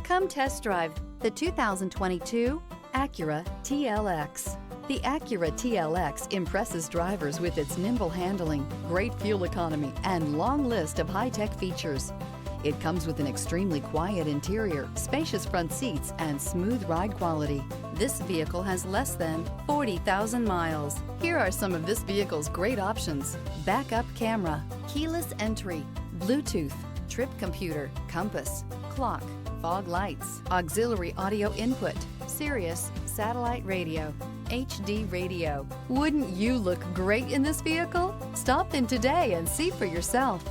Come test drive the 2022 Acura TLX. The Acura TLX impresses drivers with its nimble handling, great fuel economy, and long list of high-tech features. It comes with an extremely quiet interior, spacious front seats, and smooth ride quality. This vehicle has less than 40,000 miles. Here are some of this vehicle's great options: backup camera, keyless entry, Bluetooth, trip computer, compass, clock, fog lights, auxiliary audio input, Sirius satellite radio, HD radio. Wouldn't you look great in this vehicle? Stop in today and see for yourself.